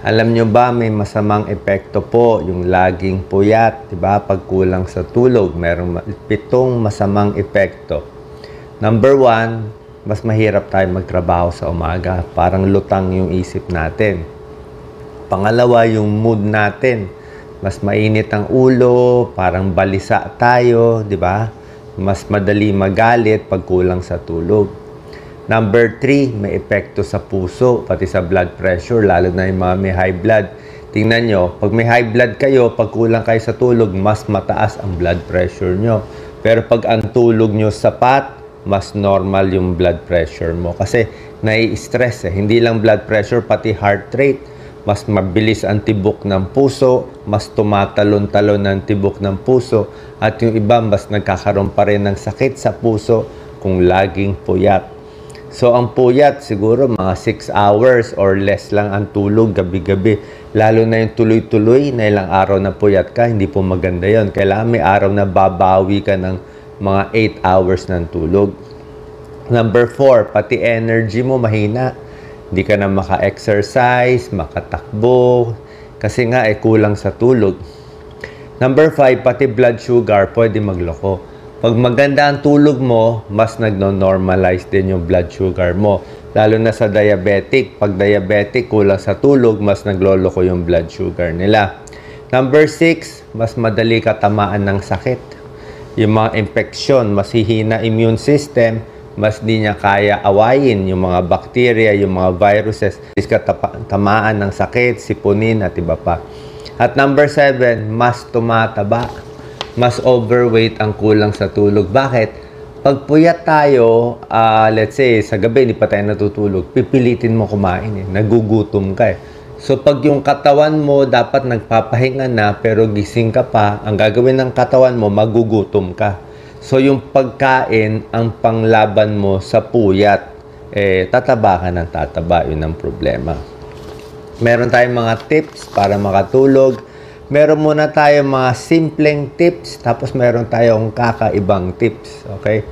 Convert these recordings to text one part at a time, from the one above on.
Alam nyo ba may masamang epekto po yung laging puyat, diba? Pag kulang sa tulog, merong 7 masamang epekto. Number 1, mas mahirap tayo magtrabaho sa umaga. Parang lutang yung isip natin. Pangalawa, yung mood natin. Mas mainit ang ulo, parang balisa tayo, di ba? Mas madali magalit pag kulang sa tulog. Number 3, may epekto sa puso, pati sa blood pressure, lalo na yung mga may high blood. Tingnan nyo, pag may high blood kayo, pag kulang kayo sa tulog, mas mataas ang blood pressure nyo. Pero pag ang tulog nyo sapat, mas normal yung blood pressure mo. Kasi nai-stress eh. Hindi lang blood pressure, pati heart rate. Mas mabilis ang tibok ng puso, mas tumatalon-talon ang tibok ng puso, at yung iba mas nagkakaroon pa rin ng sakit sa puso kung laging puyat. So ang puyat siguro mga 6 hours or less lang ang tulog gabi-gabi. Lalo na yung tuloy-tuloy na ilang araw na puyat ka, hindi po maganda yon. Kailangan may araw na babawi ka ng mga 8 hours ng tulog. Number 4, pati energy mo mahina. Hindi ka na maka-exercise, makatakbo, kasi nga kulang sa tulog. Number 5, pati blood sugar, pwede magloko. Pag maganda ang tulog mo, mas nagno-normalize din yung blood sugar mo. Lalo na sa diabetic. Pag diabetic, kulang sa tulog, mas nagloloko yung blood sugar nila. Number 6, mas madali ka tamaan ng sakit. Yung mga infection, mas hihina immune system, mas di niya kaya awayin yung mga bacteria, yung mga viruses, tamaan ng sakit, sipunin at iba pa. At number 7, mas tumataba, mas overweight ang kulang sa tulog. Bakit? Pag puyat tayo, let's say sa gabi hindi pa tayo natutulog, pipilitin mo kumain nagugutom ka So pag yung katawan mo dapat nagpapahinga na pero gising ka pa, ang gagawin ng katawan mo, magugutom ka. So, yung pagkain, ang panglaban mo sa puyat, tataba ka ng tataba. Yun ang problema. Meron tayong mga tips para makatulog. Meron muna tayong mga simpleng tips, tapos meron tayong kakaibang tips. Okay?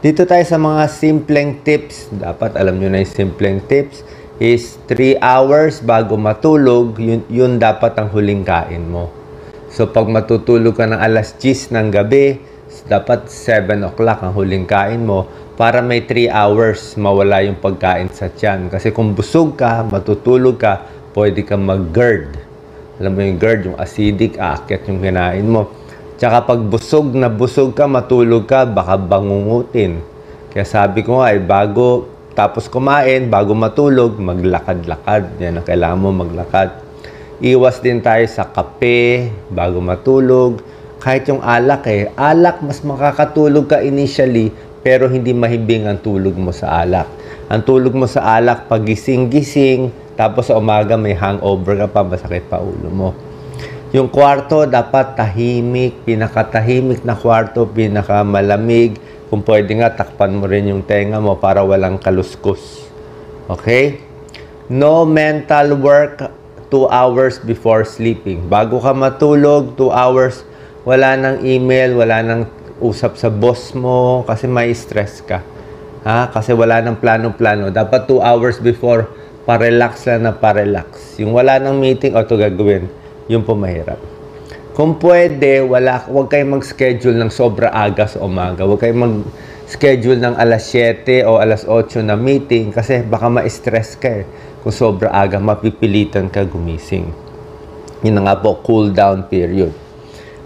Dito tayo sa mga simpleng tips. Dapat alam nyo na yung simpleng tips is 3 hours bago matulog, yun dapat ang huling kain mo. So, pag matutulog ka ng alas 10 ng gabi, dapat 7 o'clock ang huling kain mo para may 3 hours mawala yung pagkain sa tiyan. Kasi kung busog ka, matutulog ka, pwede kang mag-GERD. Alam mo yung GERD, yung acidic, aakyat yung kinain mo. Tsaka pag busog na busog ka, matulog ka, baka bangungutin. Kaya sabi ko nga, bago tapos kumain, bago matulog, maglakad-lakad. Yan ang kailangan mo, maglakad. Iwas din tayo sa kape bago matulog. Kahit yung alak alak mas makakatulog ka initially pero hindi mahimbing ang tulog mo sa alak. Ang tulog mo sa alak pag gising-gising tapos sa umaga may hangover ka pa, masakit pa ulo mo. Yung kwarto dapat tahimik, pinakatahimik na kwarto, pinakamalamig. Kung pwede nga takpan mo rin yung tenga mo para walang kaluskos. Okay? No mental work 2 hours before sleeping. Bago ka matulog, 2 hours wala nang email, wala nang usap sa boss mo kasi may stress ka. Kasi wala nang plano-plano. Dapat 2 hours before, pa-relax lang na pa-relax. Yung wala nang meeting, o ito gagawin, yung po mahirap. Kung pwede, huwag kayong mag-schedule ng sobra aga sa umaga. Huwag kayong mag-schedule ng alas 7 o alas 8 na meeting kasi baka ma-stress ka Kung sobra aga, mapipilitan ka gumising. Yun na nga po, cool down period.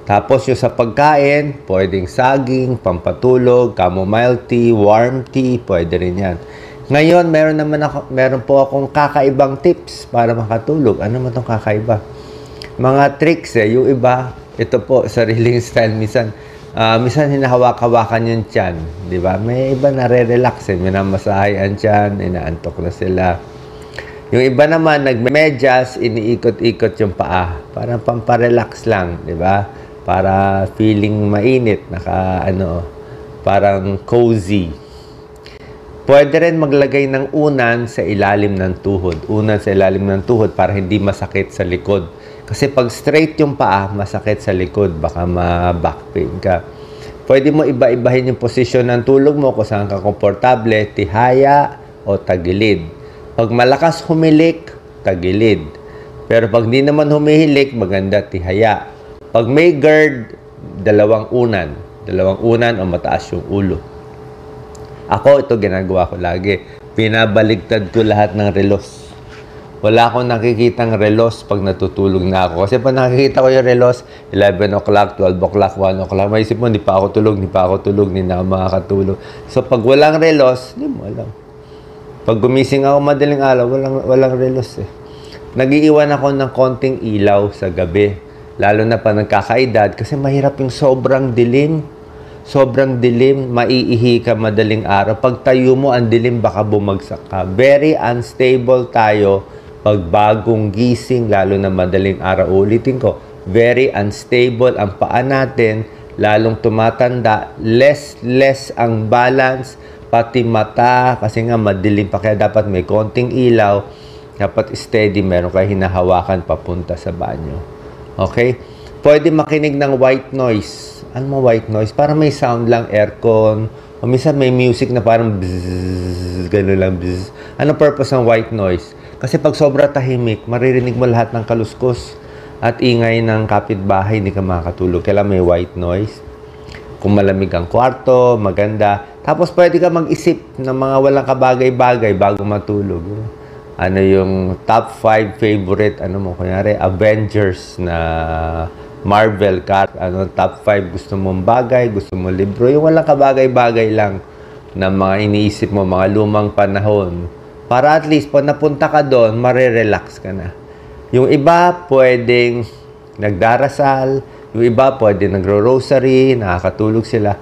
Tapos yung sa pagkain, pwedeng saging, pampatulog, chamomile tea, warm tea, pwede rin yan. Ngayon, meron po akong kakaibang tips para makatulog. Ano mo itong kakaiba? Mga tricks yung iba, ito po, sariling style. Minsan hinahawak-hawakan yung tiyan. Di ba? May iba nare-relax minamasahay ang tiyan, inaantok na sila. Yung iba naman, nagmedyas, iniikot-ikot yung paa. Parang pamparelax lang, di ba? Para feeling mainit, parang cozy. Pwede rin maglagay ng unan sa ilalim ng tuhod. Unan sa ilalim ng tuhod para hindi masakit sa likod. Kasi pag straight yung paa, masakit sa likod. Baka ma-back pain ka. Pwede mo iba-ibahin yung posisyon ng tulog mo kung saan ka komportable, tihaya o tagilid. Pag malakas humilik, tagilid. Pero pag di naman humihilik, maganda tihaya. Pag may GERD, dalawang unan o mataas yung ulo. Ako, ito ginagawa ko lagi. Pinabaligtad ko lahat ng relos. Wala akong nakikitang relos pag natutulog na ako. Kasi pag nakikita ko yung relos, 11 o'clock, 12 o'clock, 1 o'clock, may isip mo, hindi pa ako tulog, hindi na ako makakatulog. So, pag walang relos, hindi mo alam. Pag gumising ako madaling araw, walang relos eh. Nag-iiwan ako ng konting ilaw sa gabi. Lalo na pa nagkakaedad kasi mahirap yung sobrang dilim. Sobrang dilim, maiihi ka madaling araw. Pag tayo mo, ang dilim, baka bumagsak ka. Very unstable tayo pag bagong gising, lalo na madaling araw. Ulitin ko, very unstable ang paa natin, lalong tumatanda, less ang balance, pati mata, kasi nga madilim pa, kaya dapat may konting ilaw, dapat steady, meron kayo hinahawakan papunta sa banyo. Okay? Pwede makinig ng white noise. Ano mo white noise? Para may sound lang, aircon, o minsan may music na parang bzzz, gano'n lang, bzzz. Ano purpose ng white noise? Kasi pag sobra tahimik, maririnig mo lahat ng kaluskos at ingay ng kapitbahay, hindi ka makakatulog. Kailangan may white noise. Kung malamig ang kwarto, maganda. Tapos pwede ka mag-isip ng mga walang kabagay-bagay bago matulog. Ano yung top 5 favorite, ano mo, kunyari, Avengers na Marvel card, ano, top 5 gusto mong bagay, gusto mong libro, yung walang kabagay-bagay lang na mga iniisip mo, mga lumang panahon. Para at least, pag napunta ka doon, marirelax ka na. Yung iba, pwedeng nagdarasal, yung iba, pwedeng nagro-rosary, nakakatulog sila.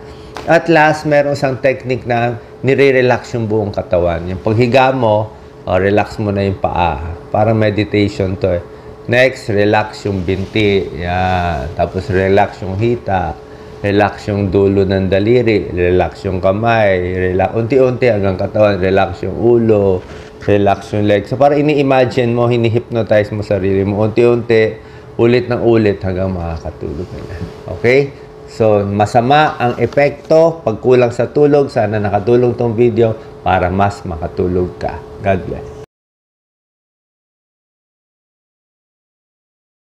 At last, meron isang technique na nire-relax yung buong katawan. Yung paghiga mo, relax mo na yung paa. Parang meditation to eh. Next, relax yung binti. Yan. Tapos, relax yung hita. Relax yung dulo ng daliri. Relax yung kamay. Relax. Unti-unti hanggang katawan. Relax yung ulo. Relax yung legs. So, parang ini-imagine mo, hini-hypnotize mo sarili mo. Unti-unti, ulit ng ulit hanggang makakatulog ka na. Okay? So, masama ang epekto pag kulang sa tulog. Sana nakatulong tong video para mas makatulog ka. God bless.